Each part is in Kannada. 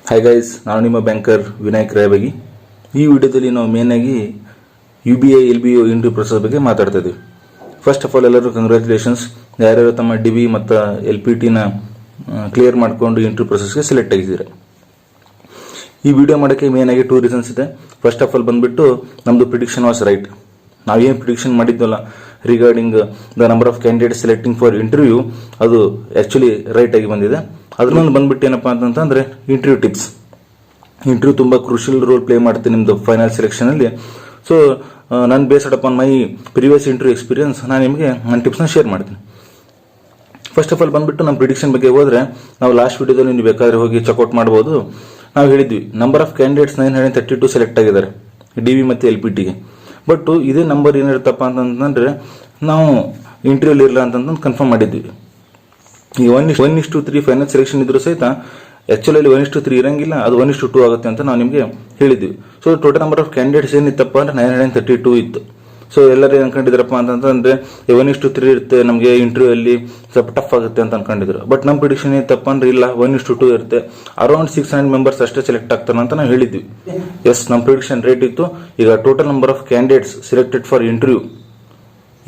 ಹಾಯ್ ಗೈಸ್, ನಾನು ನಿಮ್ಮ ಬ್ಯಾಂಕರ್ ವಿನಾಯಕ್ ರಾಯಬಾಗಿ. ಈ ವಿಡಿಯೋದಲ್ಲಿ ನಾವು ಮೇನ್ ಆಗಿ UBI LBO ಇಂಟರ್ವ್ಯೂ ಪ್ರೊಸೆಸ್ ಬಗ್ಗೆ ಮಾತಾಡ್ತಾ ಇದ್ದೀವಿ. ಫಸ್ಟ್ ಆಫ್ ಆಲ್ ಎಲ್ಲರೂ ಕಂಗ್ರ್ಯಾಚುಲೇಷನ್ಸ್, ಯಾರ್ಯಾರು ತಮ್ಮ DB ಮತ್ತು LPTನ ಕ್ಲಿಯರ್ ಮಾಡಿಕೊಂಡು ಇಂಟರ್ವ್ಯೂ ಪ್ರೊಸೆಸ್ಗೆ ಸೆಲೆಕ್ಟ್ ಆಗಿದ್ದೀರಾ. ಈ ವಿಡಿಯೋ ಮಾಡೋಕ್ಕೆ ಮೇನ್ ಆಗಿ 2 ರೀಸನ್ಸ್ ಇದೆ. ಫಸ್ಟ್ ಆಫ್ ಆಲ್ ಬಂದ್ಬಿಟ್ಟು ನಮ್ಮದು ಪ್ರಿಡಿಕ್ಷನ್ ವಾಸ್ ರೈಟ್. ನಾವೇನು ಪ್ರಿಡಿಕ್ಷನ್ ಮಾಡಿದ್ವಲ್ಲ regarding the number of candidate selecting for interview, ಅದು ಆ್ಯಕ್ಚುಲಿ ರೈಟ್ ಆಗಿ ಬಂದಿದೆ. ಅದ್ರೊಂದು ಬಂದ್ಬಿಟ್ಟು ಏನಪ್ಪಾ ಅಂತಂದ್ರೆ ಇಂಟರ್ವ್ಯೂ ಟಿಪ್ಸ್. ಇಂಟರ್ವ್ಯೂ ತುಂಬ ಕ್ರೂಷಿಯಲ್ ರೋಲ್ ಪ್ಲೇ ಮಾಡುತ್ತೆ ನಿಮ್ಮದು ಫೈನಲ್ ಸೆಲೆಕ್ಷನಲ್ಲಿ. ಸೊ ನಾನು based upon my previous interview experience ನಾನು ನಿಮಗೆ ನನ್ನ ಟಿಪ್ಸ್ನ ಶೇರ್ ಮಾಡ್ತೀನಿ. ಫಸ್ಟ್ ಆಫ್ ಆಲ್ ಬಂದ್ಬಿಟ್ಟು ನಮ್ಮ ಪ್ರಿಡಿಕ್ಷನ್ ಬಗ್ಗೆ ಹೋದರೆ, ನಾವು ಲಾಸ್ಟ್ ವಿಡಿಯೋದಲ್ಲಿ ನೀವು ಬೇಕಾದರೆ ಹೋಗಿ ಚೆಕ್ಔಟ್ ಮಾಡ್ಬೋದು. ನಾವು ಹೇಳಿದ್ವಿ ನಂಬರ್ ಆಫ್ ಕ್ಯಾಂಡಿಡೇಟ್ಸ್ 932 ಸೆಲೆಕ್ಟ್ ಆಗಿದ್ದಾರೆ DB ಮತ್ತು LPTಗೆ. ಬಟ್ ಇದೇ ನಂಬರ್ ಏನಿರುತ್ತಪ್ಪ ಅಂತಂದ್ರೆ ನಾವು ಇಂಟರ್ವ್ಯೂಲಿ ಇರಲ್ಲ ಅಂತಂದು ಕನ್ಫರ್ಮ್ ಮಾಡಿದ್ವಿ. ಈ 1:3 ಫೈನಲ್ ಸೆಲೆಕ್ಷನ್ ಇದ್ರೂ ಸಹಿತ ಆಕ್ಚುಲಿ 1:3 ಇರಂಗಿಲ್ಲ, ಅದು 1:2 ಆಗುತ್ತೆ ಅಂತ ನಾವು ನಿಮಗೆ ಹೇಳಿದ್ವಿ. So total number of candidates ಏನಿತ್ತಪ್ಪ ಅಂದ್ರೆ 932 ಇತ್ತು. ಸೊ ಎಲ್ಲರೂ ಏನು ಅನ್ಕೊಂಡಿದ್ರಪ್ಪ ಅಂತಂದ್ರೆ 1:3 ಇರುತ್ತೆ, ನಮಗೆ ಇಂಟರ್ವ್ಯೂ ಅಲ್ಲಿ ಸ್ವಲ್ಪ ಟಫ್ ಆಗುತ್ತೆ ಅಂತ ಅನ್ಕೊಂಡಿದ್ರು. ಬಟ್ ನಮ್ಮ ಪ್ರಿಡಿಕ್ಷನ್ ಏನಿತ್ತಪ್ಪ ಅಂದ್ರೆ ಇಲ್ಲ, 1:2 ಇರುತ್ತೆ, ಅರೌಂಡ್ 600 ಮೆಂಬರ್ಸ್ ಅಷ್ಟೇ ಸೆಲೆಕ್ಟ್ ಆಗ್ತಾರೆ ಅಂತ ನಾವು ಹೇಳಿದ್ವಿ. ಎಸ್, ನಮ್ಮ ಪ್ರಿಡಿಕ್ಷನ್ ರೇಟ್ ಇತ್ತು. ಈಗ total number of candidates selected for interview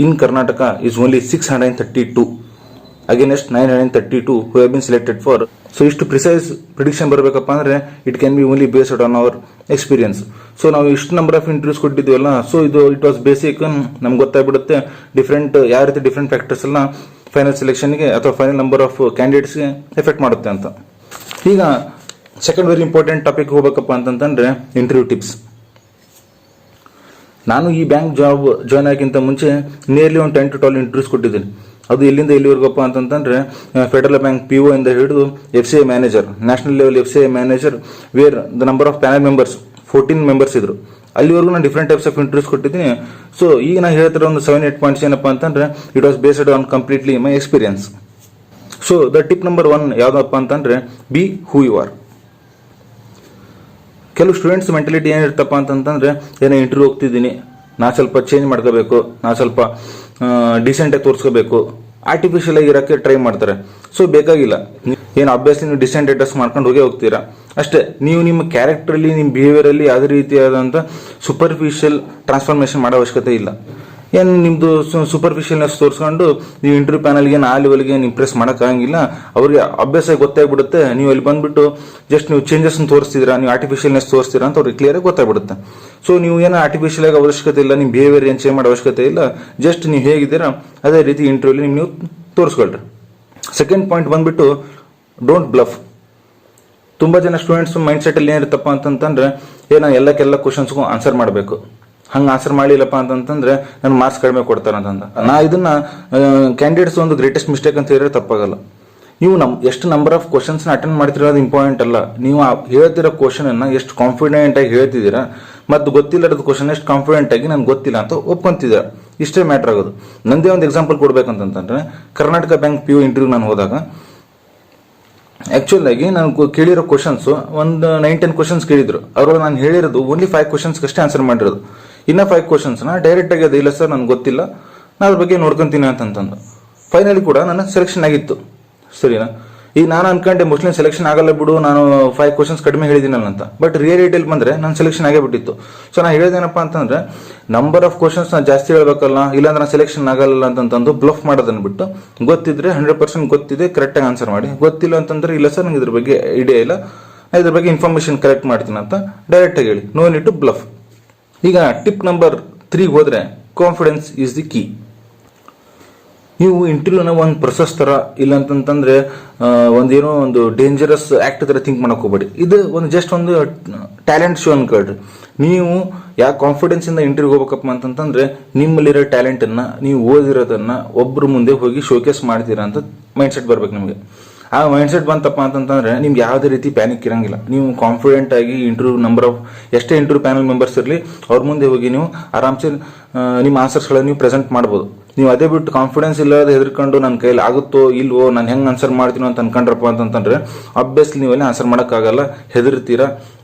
in Karnataka is only 632 against 932 who have been selected for. So ಇಷ್ಟು ಪ್ರಿಸೈಸ್ ಪ್ರಿಡಿಕ್ಷನ್ ಬರಬೇಕಪ್ಪ ಅಂದ್ರೆ it can be only based on hour experience. So ನಾವು ಇಷ್ಟು ನಂಬರ್ ಆಫ್ ಇಂಟರ್ವ್ಯೂಸ್ ಕೊಟ್ಟಿದ್ವಲ್ಲ, ಸೊ ಇದು ಇಟ್ ವಾಸ್ ಬೇಸಿಕ್. ನಮ್ಗೆ ಗೊತ್ತಾಗ್ಬಿಡುತ್ತೆ ಡಿಫ್ರೆಂಟ್ ಯಾವ ರೀತಿ ಡಿಫ್ರೆಂಟ್ ಫ್ಯಾಕ್ಟರ್ಸ್ ಎಲ್ಲ ಫೈನಲ್ ಸೆಲೆಕ್ಷನ್ಗೆ ಅಥವಾ ಫೈನಲ್ ನಂಬರ್ ಆಫ್ ಕ್ಯಾಂಡಿಡೇಟ್ಸ್ಗೆ ಎಫೆಕ್ಟ್ ಮಾಡುತ್ತೆ ಅಂತ. ಈಗ ಸೆಕೆಂಡ್ ವೆರಿ ಇಂಪಾರ್ಟೆಂಟ್ ಟಾಪಿಕ್ ಹೋಗ್ಬೇಕಪ್ಪ ಅಂತಂದ್ರೆ ಇಂಟರ್ವ್ಯೂ ಟಿಪ್ಸ್. ನಾನು ಈ ಬ್ಯಾಂಕ್ ಜಾಬ್ ಜಾಯ್ನ್ ಆಗಿಂತ ಮುಂಚೆ ನಿಯರ್ಲಿ ಒಂದು 10 to 12 ಇಂಟರ್ವ್ಯೂಸ್ ಕೊಟ್ಟಿದ್ದೀನಿ. ಅದು ಎಲ್ಲಿಂದ ಎಲ್ಲಿವರೆಗಪ್ಪ ಅಂತಂದ್ರೆ ಫೆಡರಲ್ ಬ್ಯಾಂಕ್ PO ಇಂದ ಹಿಡಿದು FCI manager, national level FCI manager, where the number of panel members 14 members ಇದ್ರು. ಅಲ್ಲಿವರೆಗೂ ನಾನು ಡಿಫ್ರೆಂಟ್ ಟೈಪ್ಸ್ ಆಫ್ ಇಂಟರ್ವ್ಯೂಸ್ ಕೊಟ್ಟಿದ್ದೀನಿ. ಸೊ ಈಗ ನಾನು ಹೇಳ್ತಿರೋ ಒಂದು 7-8 ಪಾಯಿಂಟ್ಸ್ ಏನಪ್ಪ ಅಂತಂದ್ರೆ it was based on completely my experience. So the tip number 1 ಯಾವ್ದಪ್ಪ ಅಂತಂದ್ರೆ ಬಿ ಹೂ ಯು ಆರ್. ಕೆಲವು ಸ್ಟೂಡೆಂಟ್ಸ್ ಮೆಂಟಾಲಿಟಿ ಏನಿರ್ತಪ್ಪ ಅಂತಂದ್ರೆ ಏನೋ ಇಂಟರ್ವ್ಯೂ ಹೋಗ್ತಿದ್ದೀನಿ, ನಾ ಸ್ವಲ್ಪ ಚೇಂಜ್ ಮಾಡ್ಕೋಬೇಕು, ನಾ ಸ್ವಲ್ಪ ಡಿಸೆಂಟಾಗಿ ತೋರಿಸ್ಕೋಬೇಕು, ಆರ್ಟಿಫಿಷಿಯಲ್ ಆಗಿರೋಕ್ಕೆ ಟ್ರೈ ಮಾಡ್ತಾರೆ. ಸೊ ಬೇಕಾಗಿಲ್ಲ, ಏನು ಅಭ್ಯಾಸ ನೀವು ಡಿಸೆಂಟ್ ಅಡ್ರೆಸ್ ಮಾಡ್ಕೊಂಡು ಹೋಗ್ತೀರಾ ಅಷ್ಟೇ. ನೀವು ನಿಮ್ಮ ಕ್ಯಾರೆಕ್ಟರಲ್ಲಿ, ನಿಮ್ಮ ಬಿಹೇವಿಯರಲ್ಲಿ ಯಾವುದೇ ರೀತಿಯಾದಂಥ ಸೂಪರ್ಫಿಷಿಯಲ್ ಟ್ರಾನ್ಸ್ಫಾರ್ಮೇಷನ್ ಮಾಡೋ ಅವಶ್ಯಕತೆ ಇಲ್ಲ. ಏನು ನಿಮ್ಮದು ಸೂಪರ್ಫಿಷಿಯಲ್ನೆಸ್ ತೋರಿಸ್ಕೊಂಡು ನೀವು ಇಂಟರ್ವ್ಯೂ ಪ್ಯಾನಲ್ಗೆ ಆ ಲೆವೆಲ್ಗೆ ಇಂಪ್ರೆಸ್ ಮಾಡೋಕ್ಕಾಗಂಗಿಲ್ಲ. ಅವ್ರಿಗೆ ಅಭ್ಯಾಸ ಗೊತ್ತಾಗ್ಬಿಡುತ್ತೆ. ನೀವು ಅಲ್ಲಿ ಬಂದ್ಬಿಟ್ಟು ಜಸ್ಟ್ ನೀವು ಚೇಂಜಸ್ ತೋರಿಸ್ತಿದ್ದೀರಾ, ನೀವು ಆರ್ಟಿಫಿಷಿಯಲ್ನೆಸ್ ತೋರಿಸ್ತೀರಾ ಅಂತ ಅವ್ರಿಗೆ ಕ್ಲಿಯರಾಗಿ ಗೊತ್ತಾಗ್ಬಿಡುತ್ತೆ. ಸೊ ನೀವು ಏನು ಆರ್ಟಿಫಿಷಿಯಲ್ ಆಗಿ ಅವಶ್ಯಕತೆ ಇಲ್ಲ, ನಿಮ್ಮ ಬಿಹೇವಿಯರ್ ಏನು ಚೇಂಜ್ ಮಾಡೋ ಅವಶ್ಯಕತೆ ಇಲ್ಲ. ಜಸ್ಟ್ ನೀವು ಹೇಗಿದ್ದೀರಾ ಅದೇ ರೀತಿ ಇಂಟರ್ವ್ಯೂಲಿ ನೀವು ತೋರಿಸ್ಕೊಳ್ರಿ. ಸೆಕೆಂಡ್ ಪಾಯಿಂಟ್ ಬಂದ್ಬಿಟ್ಟು ಡೋಂಟ್ ಬ್ಲಫ್. ತುಂಬ ಜನ ಸ್ಟೂಡೆಂಟ್ಸ್ ಮೈಂಡ್ ಸೆಟಲ್ಲಿ ಏನಿರುತ್ತಪ್ಪ ಅಂತಂದ್ರೆ ನಾನು ಎಲ್ಲಕ್ಕೆಲ್ಲ ಕ್ವಶನ್ಸ್ಗೂ ಆನ್ಸರ್ ಮಾಡಬೇಕು, ಹಂಗೆ ಆನ್ಸರ್ ಮಾಡಿಲ್ಲಪ್ಪ ಅಂತಂದ್ರೆ ನನ್ನ ಮಾರ್ಕ್ಸ್ ಕಡಿಮೆ ಕೊಡ್ತಾರೆ ಅಂತಂದ. ನಾ ಇದನ್ನ ಕ್ಯಾಂಡಿಡೇಟ್ಸ್ ಒಂದು ಗ್ರೇಟೆಸ್ಟ್ ಮಿಸ್ಟೇಕ್ ಅಂತ ಹೇಳಿದ್ರೆ ತಪ್ಪಾಗಲ್ಲ. ನೀವು ಎಷ್ಟು ನಂಬರ್ ಆಫ್ ಕ್ವಶನ್ಸ್ನ ಅಟೆಂಡ್ ಮಾಡ್ತಿರೋದು ಇಂಪಾರ್ಟೆಂಟ್ ಅಲ್ಲ, ನೀವು ಹೇಳ್ತಿರೋ ಕ್ವಶನ್ ಅನ್ನ ಎಷ್ಟು ಕಾನ್ಫಿಡೆಂಟ್ ಆಗಿ ಹೇಳ್ತಿದ್ದೀರಾ ಮತ್ತು ಗೊತ್ತಿಲ್ಲದ ಕ್ವಶನ್ ಎಷ್ಟು ಕಾನ್ಫಿಡೆಂಟ್ ಆಗಿ ನನಗೆ ಗೊತ್ತಿಲ್ಲ ಅಂತ ಒಪ್ಕೊಂತಿದ್ದೀರಾ, ಇಷ್ಟೇ ಮ್ಯಾಟರ್ ಆಗೋದು. ನಂದೇ ಒಂದು ಎಕ್ಸಾಂಪಲ್ ಕೊಡ್ಬೇಕಂತಂದ್ರೆ ಕರ್ನಾಟಕ ಬ್ಯಾಂಕ್ PO ಇಂಟರ್ವ್ಯೂ ನಾನು ಹೋದಾಗ ಆಕ್ಚುಲ್ ಆಗಿ ನಾನು ಕೇಳಿರೋ ಕ್ವಶನ್ಸ್ ಒಂದು 9-10 ಕ್ವಶನ್ಸ್ ಕೇಳಿದ್ರು. ಅವ್ರೊಳಗೆ ನಾನು ಹೇಳಿರೋದು ಓನ್ಲಿ 5 ಕ್ವಶನ್ಸ್ಗೆ ಅಷ್ಟೇ ಆನ್ಸರ್ ಮಾಡಿರೋದು. ಇನ್ನ 5 ಕ್ವಶನ್ಸ್ನ ಡೈರೆಕ್ಟ್ ಆಗಿ ಅದಿಲ್ಲ ಸರ್ ನನಗೆ ಗೊತ್ತಿಲ್ಲ, ನಾನು ಅದ್ರ ಬಗ್ಗೆ ನೋಡ್ಕೊಂತೀನಿ ಅಂತಂದು ಫೈನಲಿ ಕೂಡ ನನ್ನ ಸೆಲೆಕ್ಷನ್ ಆಗಿತ್ತು. ಸರಿನಾ? ಈಗ ನಾನು ಅನ್ಕೊಂಡೆ ಮೋಸ್ಟ್ಲಿ ಸೆಲೆಕ್ಷನ್ ಆಗಲ್ಲ ಬಿಡು, ನಾನು 5 ಕ್ವಶನ್ಸ್ ಕಡಿಮೆ ಹೇಳಿದ್ದೀನಲ್ಲ ಅಂತ. ಬಟ್ ರಿಯಾಲಿಟಿಯಲ್ಲಿ ಬಂದ್ರೆ ನಾನು ಸೆಲೆಕ್ಷನ್ ಆಗೇ ಬಿಟ್ಟಿತ್ತು. ಸೊ ನಾನು ಹೇಳಿದೇನಪ್ಪ ಅಂತಂದ್ರೆ ನಂಬರ್ ಆಫ್ ಕ್ವಶನ್ಸ್ ನಾನು ಜಾಸ್ತಿ ಹೇಳ್ಬೇಕಲ್ಲ, ಇಲ್ಲಾಂದ್ರೆ ನಾನು ಸೆಲೆಕ್ಷನ್ ಆಗಲ್ಲ ಅಂತಂದು ಬ್ಲಫ್ ಮಾಡೋದನ್ನ ಬಿಟ್ಟು ಗೊತ್ತಿದ್ರೆ 100% ಗೊತ್ತಿದೆ ಕರೆಕ್ಟಾಗಿ ಆನ್ಸರ್ ಮಾಡಿ, ಗೊತ್ತಿಲ್ಲ ಅಂತಂದ್ರೆ ಇಲ್ಲ ಸರ್ ನಂಗೆ ಇದ್ರ ಬಗ್ಗೆ ಐಡಿಯಾ ಇಲ್ಲ, ಇದ್ರ ಬಗ್ಗೆ ಇನ್ಫಾರ್ಮೇಶನ್ ಕಲೆಕ್ಟ್ ಮಾಡ್ತೀನಿ ಅಂತ ಡೈರೆಕ್ಟಾಗಿ ಹೇಳಿ. No need to bluff. ಈಗ ಟಿಪ್ ನಂಬರ್ 3 ಹೋದ್ರೆ ಕಾನ್ಫಿಡೆನ್ಸ್ ಈಸ್ ದಿ ಕೀ. ನೀವು ಇಂಟರ್ವ್ಯೂನ ಒಂದು ಪ್ರೊಸೆಸ್ ತರ ಇಲ್ಲ ಅಂತಂದ್ರೆ ಒಂದೇನೋ ಒಂದು ಡೇಂಜರಸ್ ಆಕ್ಟ್ ತರ ಥಿಂಕ್ ಮಾಡಕ್ ಹೋಗ್ಬೇಡಿ. ಇದು ಒಂದು ಜಸ್ಟ್ ಒಂದು ಟ್ಯಾಲೆಂಟ್ ಶೋ ಅನ್ಕೊಳ್ರಿ. ನೀವು ಯಾವ ಕಾನ್ಫಿಡೆನ್ಸ್ ಇಂದ ಇಂಟರ್ವ್ಯೂ ಹೋಗ್ಬೇಕಪ್ಪ ಅಂತಂದ್ರೆ ನಿಮ್ಮಲ್ಲಿರೋ ಟ್ಯಾಲೆಂಟ್ ಅನ್ನ, ನೀವು ಓದಿರೋದನ್ನ ಒಬ್ರು ಮುಂದೆ ಹೋಗಿ ಶೋಕೇಸ್ ಮಾಡ್ತೀರಾ ಅಂತ ಮೈಂಡ್ ಸೆಟ್ ಬರ್ಬೇಕು ನಿಮಗೆ. ಆ ಮೈಂಡ್ ಸೆಟ್ ಬಂತಪ್ಪ ಅಂತಂದ್ರೆ ನಿಮ್ಗೆ ಯಾವುದೇ ರೀತಿ ಪ್ಯಾನಿಕ್ ಇರಂಗಿಲ್ಲ. ನೀವು ಕಾನ್ಫಿಡೆಂಟ್ ಆಗಿ ಇಂಟರ್ವ್ಯೂ ನಂಬರ್ ಆಫ್ ಎಷ್ಟೇ ಇಂಟರ್ವ್ಯೂ ಪ್ಯಾನಲ್ ಮೆಂಬರ್ಸ್ ಇರಲಿ ಅವ್ರ ಮುಂದೆ ಹೋಗಿ ನೀವು ಆರಾಮ್ಸೆ ನಿಮ್ಮ ಆನ್ಸರ್ಸ್ಗಳನ್ನು ನೀವು ಪ್ರೆಸೆಂಟ್ ಮಾಡ್ಬೋದು. ನೀವು ಅದೇ ಬಿಟ್ಟು ಕಾನ್ಫಿಡೆನ್ಸ್ ಇಲ್ಲದ ಹೆದರ್ಕೊಂಡು ನನ್ನ ಕೈಲಿ ಆಗುತ್ತೋ ಇಲ್ವೋ, ನಾನು ಹೆಂಗೆ ಆನ್ಸರ್ ಮಾಡ್ತೀನೋ ಅಂತ ಅನ್ಕೊಂಡ್ರಪ್ಪ ಅಂತಂದ್ರೆ ಆಬ್ವಿಯಸ್ಲಿ ನೀವೆಲ್ಲ ಆನ್ಸರ್ ಮಾಡೋಕ್ಕಾಗಲ್ಲ, ಹೆದರ್ತೀರಾ,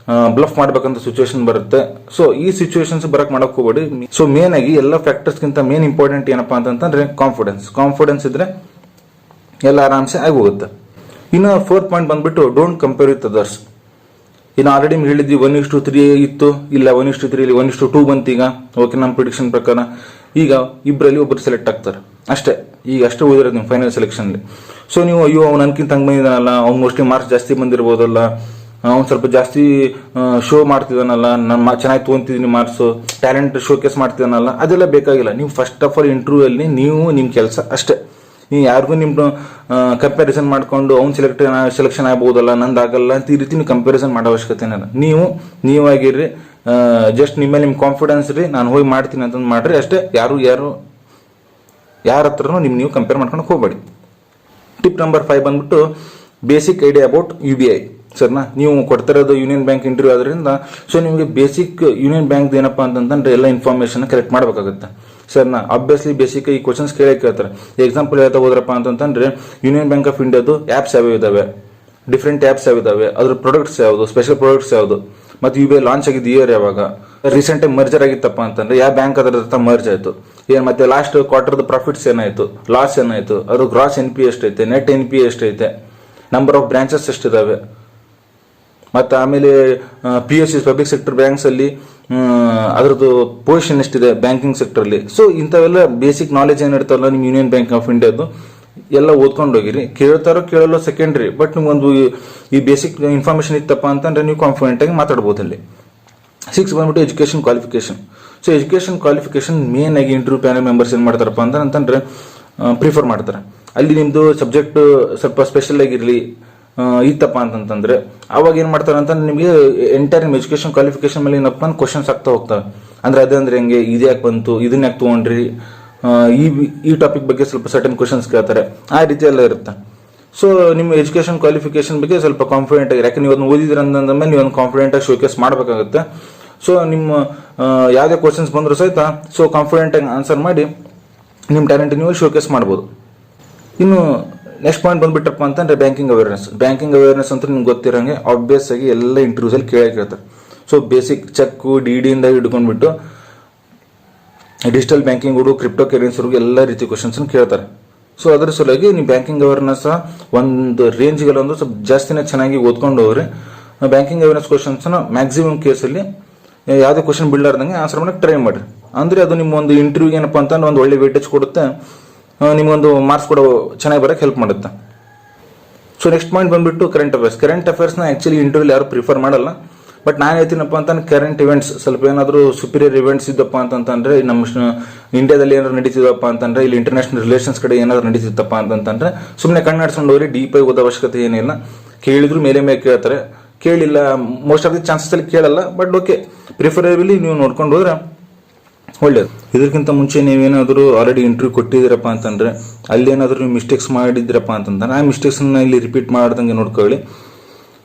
ಬ್ಲಫ್ ಮಾಡ್ಬೇಕಂತ ಸಿಚುವೇಶನ್ ಬರುತ್ತೆ. ಸೊ ಈ ಸಿಚುವೇಶನ್ಸ್ ಬರಕ್ ಮಾಡಕ್ ಹೋಗ್ಬೇಡಿ. ಸೊ ಮೇನ್ ಆಗಿ ಎಲ್ಲ ಫ್ಯಾಕ್ಟರ್ಸ್ಗಿಂತ ಮೇನ್ ಇಂಪಾರ್ಟೆಂಟ್ ಏನಪ್ಪಾ ಅಂತಂದ್ರೆ ಕಾನ್ಫಿಡೆನ್ಸ್ ಇದ್ರೆ ಎಲ್ಲ ಆರಾಮ್ಸೆ ಆಗಿ ಹೋಗುತ್ತೆ. ಇನ್ನು 4th ಪಾಯಿಂಟ್ ಬಂದ್ಬಿಟ್ಟು ಡೋಂಟ್ ಕಂಪೇರ್ ವಿತ್ ಅದರ್ಸ್. ಇನ್ನು ಆಲ್ರೆಡಿ ಹೇಳಿದ್ವಿ 1:3 ಇತ್ತು, ಇಲ್ಲ 1:3 ಇಲ್ಲಿ 1:2 ಬಂತು ಈಗ. ಓಕೆ, ನಮ್ಮ ಪ್ರಿಡಿಕ್ಷನ್ ಪ್ರಕಾರ ಈಗ ಇಬ್ಬರಲ್ಲಿ ಒಬ್ಬರು ಸೆಲೆಕ್ಟ್ ಆಗ್ತಾರೆ ಅಷ್ಟೇ. ಈಗ ಅಷ್ಟೇ ಓದಿರೋದು ನೀವು ಫೈನಲ್ ಸೆಲೆಕ್ಷನ್ಲಿ. ಸೊ ನೀವು ಅಯ್ಯೋ ಅವ್ನು ನನ್ಕಿಂತ ಹಂಗೆ ಬಂದಿದ್ದಾನಲ್ಲ, ಅವ್ನು ಮೋಸ್ಟ್ಲಿ ಮಾರ್ಕ್ಸ್ ಜಾಸ್ತಿ ಬಂದಿರ್ಬೋದಲ್ಲ, ಅವ್ನು ಸ್ವಲ್ಪ ಜಾಸ್ತಿ ಶೋ ಮಾಡ್ತಿದ್ದಾನಲ್ಲ, ನಾನು ಚೆನ್ನಾಗಿ ತೊಗೊಂತಿದ್ದೀನಿ ಮಾರ್ಕ್ಸು, ಟ್ಯಾಲೆಂಟ್ ಶೋಕೇಸ್ ಮಾಡ್ತಿದ್ದಾನಲ್ಲ, ಅದೆಲ್ಲ ಬೇಕಾಗಿಲ್ಲ. ನೀವು ಫಸ್ಟ್ ಆಫ್ ಆಲ್ ಇಂಟರ್ವ್ಯೂ ಅಲ್ಲಿ ನೀವು ನಿಮ್ಮ ಕೆಲಸ ಅಷ್ಟೇ. ನೀವು ಯಾರಿಗೂ ನಿಮ್ಮ ಕಂಪ್ಯಾರಿಸನ್ ಮಾಡ್ಕೊಂಡು ಅವ್ನು ಸೆಲೆಕ್ಷನ್ ಆಗ್ಬೋದಲ್ಲ, ನಂದು ಆಗಲ್ಲ ಅಂತ ಈ ರೀತಿ ನೀವು ಕಂಪ್ಯಾರಿಸನ್ ಮಾಡೋ ಅವಶ್ಯಕತೆ ಏನಿಲ್ಲ. ನೀವಾಗಿರ್ರಿ, ಜಸ್ಟ್ ನಿಮ್ಮ ನಿಮ್ಮ ಕಾನ್ಫಿಡೆನ್ಸ್ ರೀ, ನಾನು ಹೋಗಿ ಮಾಡ್ತೀನಿ ಅಂತಂದು ಮಾಡ್ರಿ ಅಷ್ಟೇ. ಯಾರ ಹತ್ರನೂ ನೀವು ಕಂಪೇರ್ ಮಾಡ್ಕೊಂಡು ಹೋಗಬೇಡಿ. ಟಿಪ್ ನಂಬರ್ 5 ಬಂದ್ಬಿಟ್ಟು ಬೇಸಿಕ್ ಐಡಿಯಾ ಅಬೌಟ್ UBI. ಸರ್ನಾ, ನೀವು ಕೊಡ್ತಿರೋದು ಯೂನಿಯನ್ ಬ್ಯಾಂಕ್ ಇಂಟರ್ವ್ಯೂ ಆದ್ರಿಂದ ಸೊ ನಿಮಗೆ ಬೇಸಿಕ್ ಯೂನಿಯನ್ ಬ್ಯಾಂಕ್ ಏನಪ್ಪಾ ಅಂತಂದ್ರೆ ಎಲ್ಲ ಇನ್ಫಾರ್ಮೇಶನ್ ಕಲೆಕ್ಟ್ ಮಾಡಬೇಕಾಗುತ್ತೆ. ಸರ್ನಾ, ಆಬ್ವಿಯಸ್ಲಿ ಬೇಸಿಕ್ ಈ ಕ್ವಶನ್ಸ್ ಕೇಳ್ತಾರೆ. ಎಕ್ಸಾಂಪಲ್ ಹೇಳ್ತಾ ಹೋದ್ರಪ್ಪ ಅಂತಂದ್ರೆ ಯೂನಿಯನ್ ಬ್ಯಾಂಕ್ ಆಫ್ ಇಂಡಿಯಾದು ಆ್ಯಪ್ಸ್ ಯಾವ ಇದಾವೆ, ಡಿಫ್ರೆಂಟ್ ಆ್ಯಪ್ಸ್ ಯಾವ ಇದಾವೆ, ಅದ್ರ ಪ್ರಾಡಕ್ಟ್ಸ್ ಯಾವುದು, ಸ್ಪೆಷಲ್ ಪ್ರಾಡಕ್ಟ್ಸ್ ಯಾವುದು, ಮತ್ತು UBI ಲಾಂಚ್ ಆಗಿದ್ದು ಇಯರ್ ಯಾವಾಗ, ರೀಸೆಂಟ್ ಆಗಿ ಮರ್ಜರ್ ಆಗಿತ್ತಪ್ಪ ಅಂತಂದ್ರೆ ಯಾವ ಬ್ಯಾಂಕ್ ಅದರ ಮರ್ಜ್ ಆಯ್ತು, ಏನ್ ಮತ್ತೆ ಲಾಸ್ಟ್ ಕ್ವಾರ್ಟರ್ದ ಪ್ರಾಫಿಟ್ಸ್ ಏನಾಯ್ತು, ಲಾಸ್ ಏನಾಯ್ತು, ಅದು ಗ್ರಾಸ್ NPA ಎಷ್ಟೈತೆ, ನೆಟ್ NPA ಎಷ್ಟೈತೆ, ನಂಬರ್ ಆಫ್ ಬ್ರಾಂಚಸ್ ಎಷ್ಟಿದಾವೆ, ಮತ್ತು ಆಮೇಲೆ PSUs ಪಬ್ಲಿಕ್ ಸೆಕ್ಟರ್ ಬ್ಯಾಂಕ್ಸ್ ಅಲ್ಲಿ ಅದರದ್ದು ಪೊಸಿಷನ್ ಎಷ್ಟಿದೆ ಬ್ಯಾಂಕಿಂಗ್ ಸೆಕ್ಟರ್ ಅಲ್ಲಿ. ಸೊ ಇಂಥವೆಲ್ಲ ಬೇಸಿಕ್ ನಾಲೆಜ್ ಏನಿರ್ತಾರಲ್ಲ ನಿಮ್ಮ ಯೂನಿಯನ್ ಬ್ಯಾಂಕ್ ಆಫ್ ಇಂಡಿಯಾದು ಎಲ್ಲ ಓದ್ಕೊಂಡು ಹೋಗಿರಿ. ಕೇಳಲು ಸೆಕೆಂಡ್ರಿ, ಬಟ್ ನಿಮ್ಗೊಂದು ಈ ಬೇಸಿಕ್ ಇನ್ಫಾರ್ಮೇಶನ್ ಇತ್ತಪ್ಪ ಅಂತಂದ್ರೆ ನೀವು ಕಾನ್ಫಿಡೆಂಟ್ ಆಗಿ ಮಾತಾಡ್ಬೋದು ಅಲ್ಲಿ. 6 ಬಂದ್ಬಿಟ್ಟು education qualification. So education qualification main ಆಗಿ ಇಂಟರ್ವ್ಯೂ ಪ್ಯಾನಲ್ ಮೆಂಬರ್ಸ್ ಏನ್ ಮಾಡ್ತಾರಪ್ಪ ಅಂತಂದ್ರೆ ಪ್ರಿಫರ್ ಮಾಡ್ತಾರೆ. ಅಲ್ಲಿ ನಿಮ್ದು ಸಬ್ಜೆಕ್ಟ್ ಸ್ವಲ್ಪ ಸ್ಪೆಷಲ್ ಆಗಿರ್ಲಿ ಇತ್ತಪ್ಪ ಅಂತಂದ್ರೆ ಅವಾಗ ಏನ್ ಮಾಡ್ತಾರೆ ಅಂತ ನಿಮಗೆ ಎಂಟೈರ್ ನಿಮ್ ಎಜುಕೇಶನ್ ಕ್ವಾಲಿಫಿಕೇಶನ್ ಮೇಲೆ ಏನಪ್ಪ ಕ್ವಶನ್ಸ್ ಆಗ್ತಾ ಹೋಗ್ತವೆ. ಅಂದ್ರೆ ಹೆಂಗೆ, ಇದು ಯಾಕೆ ಬಂತು, ಇದನ್ನ ಯಾಕೆ ತಗೊಂಡ್ರಿ, ಈ ಟಾಪಿಕ್ ಬಗ್ಗೆ ಸ್ವಲ್ಪ ಸರ್ಟನ್ ಕ್ವಶನ್ಸ್ ಕೇಳ್ತಾರೆ, ಆ ರೀತಿ ಎಲ್ಲ ಇರುತ್ತೆ. ಸೊ ನಿಮ್ಮ ಎಜುಕೇಶನ್ ಕ್ವಾಲಿಫಿಕೇಶನ್ ಬಗ್ಗೆ ಸ್ವಲ್ಪ ಕಾನ್ಫಿಡೆಂಟ್ ಆಗಿ, ಯಾಕೆ ನೀವು ಅದನ್ನ ಓದಿದ್ರೆ ಅಂದ್ಮೇಲೆ ನೀವು ಒಂದು ಕಾನ್ಫಿಡೆಂಟ್ ಆಗಿ ಶೋಕೇಸ್ ಮಾಡಬೇಕಾಗುತ್ತೆ. ಸೊ ನಿಮ್ಮ ಯಾವುದೇ ಕ್ವಶನ್ಸ್ ಬಂದರೂ ಸಹಿತ ಸೊ ಕಾನ್ಫಿಡೆಂಟ್ ಆಗಿ ಆನ್ಸರ್ ಮಾಡಿ ನಿಮ್ಮ ಟ್ಯಾಲೆಂಟ್ ನೀವು ಶೋಕೇಸ್ ಮಾಡ್ಬೋದು. ಇನ್ನು ನೆಕ್ಸ್ಟ್ ಪಾಯಿಂಟ್ ಬಂದ್ಬಿಟ್ಟಪ್ಪ ಅಂತಂದ್ರೆ ಬ್ಯಾಂಕಿಂಗ್ ಅವೇರ್ನೆಸ್ ಅಂತ ನಿಮ್ಗೆ ಗೊತ್ತಿರಂಗೆ ಆಬ್ವಿಯಸ್ ಆಗಿ ಎಲ್ಲ ಇಂಟರ್ವ್ಯೂಸ್ ಅಲ್ಲಿ ಕೇಳ್ತಾರೆ. ಸೊ ಬೇಸಿಕ್ ಚೆಕ್ DD ಇಂದ ಹಿಡ್ಕೊಂಡ್ಬಿಟ್ಟು ಡಿಜಿಟಲ್ ಬ್ಯಾಂಕಿಂಗ್ ಕ್ರಿಪ್ಟೋ ಕರೆನ್ಸಿವರೆಗೂ ಎಲ್ಲ ರೀತಿ ಕ್ವಶನ್ಸ್ ಕೇಳ್ತಾರೆ. ಸೊ ಅದ್ರ ಸಲುವಾಗಿ ನೀವು ಬ್ಯಾಂಕಿಂಗ್ ಅವೇರ್ನೆಸ್ ಒಂದು ರೇಂಜ್ಗೆಲ್ಲ ಒಂದು ಸ್ವಲ್ಪ ಜಾಸ್ತಿನೇ ಚೆನ್ನಾಗಿ ಓದ್ಕೊಂಡು ಹೋಗ್ರಿ. ಬ್ಯಾಂಕಿಂಗ್ ಅವೇರ್ನೆಸ್ ಕ್ವಶನ್ಸ್ ಮ್ಯಾಕ್ಸಿಮಮ್ ಕೇಸಲ್ಲಿ ಯಾವುದೇ ಕ್ವಶನ್ ಬಿಡ್ಲಾರ್ದಂಗೆ ಆನ್ಸರ್ ಮಾಡಕ್ಕೆ ಟ್ರೈ ಮಾಡ್ರಿ. ಅಂದ್ರೆ ಅದು ನಿಮ್ಮ ಒಂದು ಇಂಟರ್ವ್ಯೂ ಏನಪ್ಪಾ ಅಂತಂದ್ರೆ ಒಂದು ಒಳ್ಳೆ ವೇಟೇಜ್ ಕೊಡುತ್ತೆ, ನಿಮ್ಗೊಂದು ಮಾರ್ಕ್ಸ್ ಕೂಡ ಚೆನ್ನಾಗಿ ಬರಕ್ಕೆ ಹೆಲ್ಪ್ ಮಾಡುತ್ತೆ. ಸೊ ನೆಕ್ಸ್ಟ್ ಪಾಯಿಂಟ್ ಬಂದ್ಬಿಟ್ಟು ಕರೆಂಟ್ ಅಫೇರ್ಸ್ನ ಆಕ್ಚುಲಿ ಇಂಟರ್ವ್ಯೂ ಯಾರು ಪ್ರಿಫರ್ ಮಾಡಲ್ಲ. ಬಟ್ ನಾನು ಹೇಳ್ತೀನಪ್ಪ ಅಂತಂದ್ರೆ ಕರೆಂಟ್ ಇವೆಂಟ್ಸ್ ಸ್ವಲ್ಪ ಏನಾದರೂ ಸುಪೀರಿಯರ್ ಇವೆಂಟ್ಸ್ ಇದ್ದಪ್ಪ ಅಂತಂದ್ರೆ ನಮ್ಮ ಇಂಡಿಯಾದಲ್ಲಿ ಏನಾದ್ರು ನಡೀತಿದಪ್ಪ ಅಂತಂದ್ರೆ ಇಲ್ಲಿ ಇಂಟರ್ನ್ಯಾಷನಲ್ ರಿಲೇಷನ್ಸ್ ಕಡೆ ಏನಾದ್ರು ನಡೀತಿತ್ತಪ್ಪ ಅಂತಂದ್ರೆ ಸುಮ್ಮನೆ ಕಣ್ಣಾಡ್ಸ್ಕೊಂಡು ಹೋಗ್ರಿ, ಡೀಪ್ ಆಗಿ ಓದೋ ಅವಶ್ಯಕತೆ ಏನಿಲ್ಲ. ಕೇಳಿದ್ರು ಮೇಲೆ ಕೇಳ್ತಾರೆ, ಕೇಳಿಲ್ಲ ಮೋಸ್ಟ್ ಆಫ್ ದಿ ಚಾನ್ಸಸ್ ಅಲ್ಲಿ ಕೇಳಲ್ಲ. ಬಟ್ ಓಕೆ, ಪ್ರಿಫರೇಬಲಿ ನೀವು ನೋಡ್ಕೊಂಡು ಹೋದ್ರೆ ಒಳ್ಳೇದು. ಇದಕ್ಕಿಂತ ಮುಂಚೆ ನೀವೇನಾದರೂ ಆಲ್ರೆಡಿ ಇಂಟರ್ವ್ಯೂ ಕೊಟ್ಟಿದ್ದೀರಪ್ಪ ಅಂತಂದ್ರೆ ಅಲ್ಲಿ ಏನಾದರೂ ನೀವು ಮಿಸ್ಟೇಕ್ಸ್ ಮಾಡಿದ್ರಪ್ಪ ಅಂತಂದ್ರೆ ಆ ಮಿಸ್ಟೇಕ್ಸ್ನ ಇಲ್ಲಿ ರಿಪೀಟ್ ಮಾಡ್ದಂಗೆ ನೋಡ್ಕೊಳ್ಳಿ.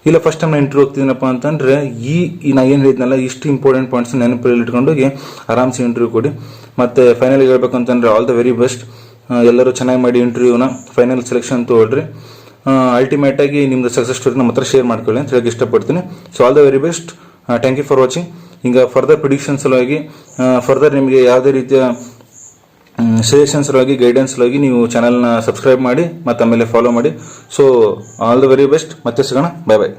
ಇಲ್ಲ ಫಸ್ಟ್ ಟೈಮ್ ನಾನು ಇಂಟರ್ವ್ಯೂ ಹೋಗ್ತಿದ್ದೀನಪ್ಪ ಅಂತಂದ್ರೆ ನಾ ಏನು ಹೇಳಿದ್ನಲ್ಲ ಇಷ್ಟು ಇಂಪಾರ್ಟೆಂಟ್ ಪಾಯಿಂಟ್ಸ್ ನೆನಪಲ್ಲಿ ಇಟ್ಕೊಂಡೋಗಿ ಆರಾಮ್ಸೆ ಇಂಟರ್ವ್ಯೂ ಕೊಡಿ. ಮತ್ತೆ ಫೈನಲ್ ಹೇಳ್ಬೇಕು ಅಂತಂದ್ರೆ ಆಲ್ ದ ವೆರಿ ಬೆಸ್ಟ್. ಎಲ್ಲರೂ ಚೆನ್ನಾಗಿ ಮಾಡಿ ಇಂಟರ್ವ್ಯೂನ ಫೈನಲ್ ಸೆಲೆಕ್ಷನ್ ತಗೊಳ್ರಿ. ಅಲ್ಟಿಮೇಟ್ ಆಗಿ ನಿಮ್ದು ಸಕ್ಸಸ್ ಸ್ಟೋರಿ ನಮ್ಮ ಹತ್ರ ಶೇರ್ ಮಾಡ್ಕೊಳ್ಳಿ ಅಂತ ಹೇಳಕ್ಕೆ ಇಷ್ಟಪಡ್ತೀನಿ. So all the very best. Thank you for watching. ಈಗ ಫರ್ದರ್ ಪ್ರಿಡಿಕ್ಷನ್ ಸಲುವಾಗಿ ಫರ್ದರ್ ನಿಮಗೆ ಯಾವುದೇ ರೀತಿಯ ಸಜೆಷನ್ಸ್ ಸಲುವಾಗಿ ಗೈಡೆನ್ಸ್ ಸಲುವಾಗಿ ನೀವು ಚಾನಲ್ನ ಸಬ್ಸ್ಕ್ರೈಬ್ ಮಾಡಿ ಮತ್ತು ಆಮೇಲೆ ಫಾಲೋ ಮಾಡಿ. So all the very best. ಮತ್ತೆ ಸಿಗೋಣ. ಬಾಯ್ ಬಾಯ್.